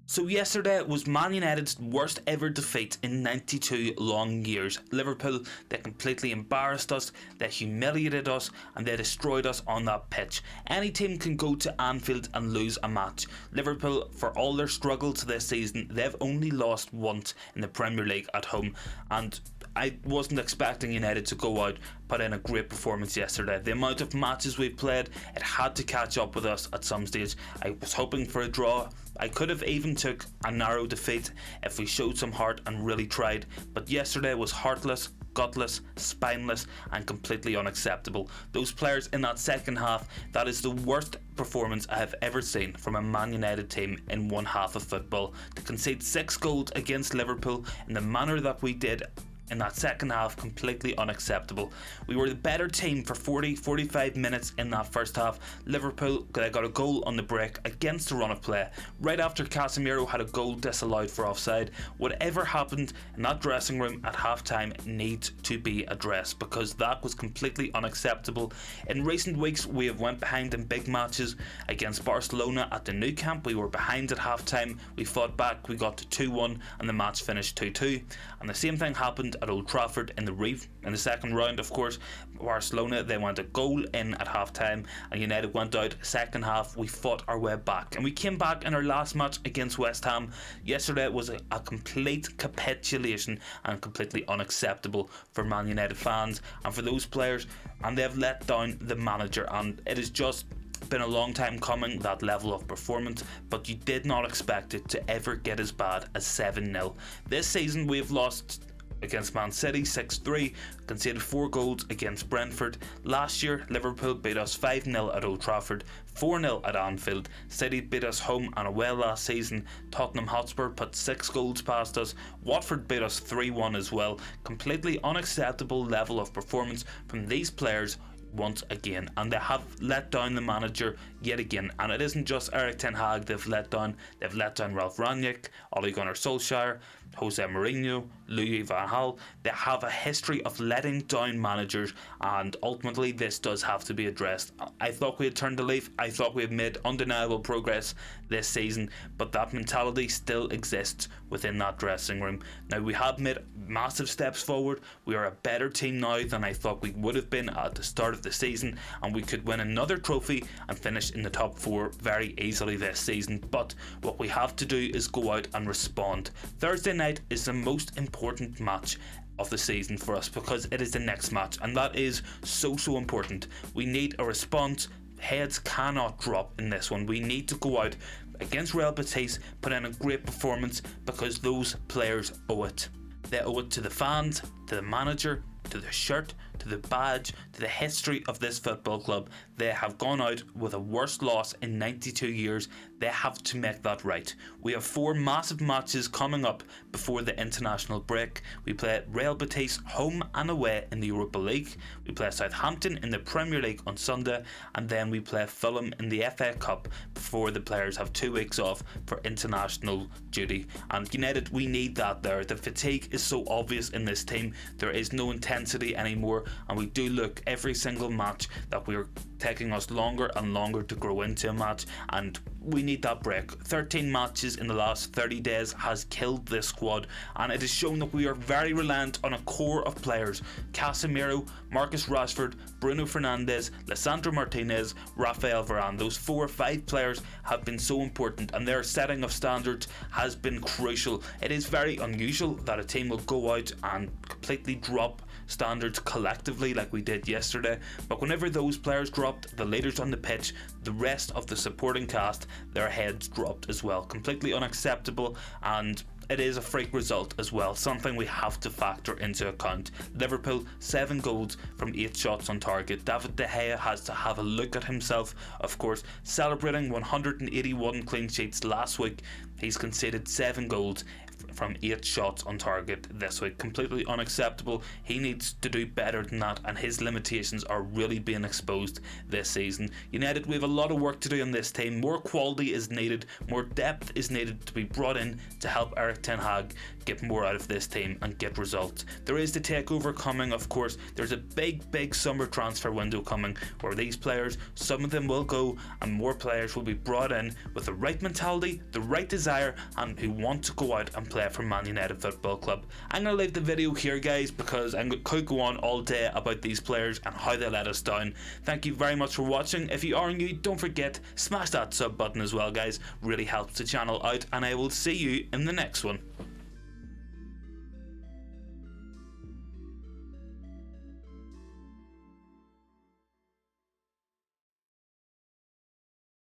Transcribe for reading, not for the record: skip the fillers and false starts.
So yesterday was Man United's worst ever defeat in 92 long years. Liverpool, they completely embarrassed us, they humiliated us and they destroyed us on that pitch. Any team can go to Anfield and lose a match. Liverpool, for all their struggles this season, they've only lost once in the Premier League at home, and I wasn't expecting United to go out, put in a great performance yesterday. The amount of matches we've played, it had to catch up with us at some stage. I was hoping for a draw. I could have even took a narrow defeat if we showed some heart and really tried, but yesterday was heartless, gutless, spineless and completely unacceptable. Those players in that second half, that is the worst performance I have ever seen from a Man United team in one half of football. To concede 6 goals against Liverpool in the manner that we did in that second half, completely unacceptable. We were the better team for 40-45 minutes in that first half. Liverpool got a goal on the break against the run of play right after Casemiro had a goal disallowed for offside. Whatever happened in that dressing room at half time needs to be addressed, because that was completely unacceptable. In recent weeks we have went behind in big matches. Against Barcelona at the Nou Camp we were behind at half time, we fought back, we got to 2-1 and the match finished 2-2, and the same thing happened at Old Trafford in the second round. Of course, Barcelona, they went a goal in at half time and United went out second half. We fought our way back and we came back in our last match against West Ham. Yesterday was a complete capitulation and completely unacceptable for Man United fans and for those players, and they've let down the manager, and it is just been a long time coming, that level of performance, but you did not expect it to ever get as bad as 7-0. This season we've lost against Man City 6-3, conceded 4 goals against Brentford. Last year Liverpool beat us 5-0 at Old Trafford, 4-0 at Anfield. City beat us home and away last season. Tottenham Hotspur put 6 goals past us. Watford beat us 3-1 as well. Completely unacceptable level of performance from these players once again, and they have let down the manager yet again. And it isn't just Erik ten Hag they've let down Ralf Rangnick, Ole Gunnar Solskjaer, Jose Mourinho, Louis van Gaal. They have a history of letting down managers, and ultimately this does have to be addressed. I thought we had turned the leaf, I thought we had made undeniable progress this season, but that mentality still exists within that dressing room. Now, we have made massive steps forward. We are a better team now than I thought we would have been at the start of the season, and we could win another trophy and finish in the top 4 very easily this season. But what we have to do is go out and respond. Thursday night is the most important match of the season for us, because it is the next match, and that is so important. We need a response. Heads cannot drop in this one. We need to go out against Real Betis, put in a great performance, because those players owe it. They owe it to the fans, to the manager, to the shirt, to the badge, to the history of this football club. They have gone out with a worst loss in 92 years. They have to make that right. We have 4 massive matches coming up before the international break. We play Real Betis home and away in the Europa League. We play Southampton in the Premier League on Sunday, and then we play Fulham in the FA Cup before the players have 2 weeks off for international duty. And United, we need that there. The fatigue is so obvious in this team. There is no intensity anymore, and we do look every single match that we're taking us longer and longer to grow into a match, and we need that break. 13 matches in the last 30 days has killed this squad, and it has shown that we are very reliant on a core of players: Casemiro, Marcus Rashford, Bruno Fernandes, Lisandro Martinez, Rafael Varane. Those 4 or 5 players have been so important, and their setting of standards has been crucial. It is very unusual that a team will go out and completely drop standards collectively like we did yesterday, but whenever those players dropped, the leaders on the pitch, the rest of the supporting cast, their heads dropped as well. Completely unacceptable, and it is a freak result as well, something we have to factor into account. Liverpool, 7 goals from 8 shots on target. David De Gea has to have a look at himself, of course. Celebrating 181 clean sheets last week, he's conceded 7 goals from 8 shots on target this week. Completely unacceptable. He needs to do better than that, and his limitations are really being exposed this season. United, we have a lot of work to do on this team. More quality is needed, more depth is needed to be brought in to help Erik ten Hag get more out of this team and get results. There is the takeover coming, of course. There's a big summer transfer window coming where these players, some of them will go and more players will be brought in with the right mentality, the right desire desire and who want to go out and play for Man United Football Club. I'm going to leave the video here, guys, because I could go on all day about these players and how they let us down. Thank you very much for watching. If you are new, don't forget, smash that sub button as well, guys. Really helps the channel out, and I will see you in the next one.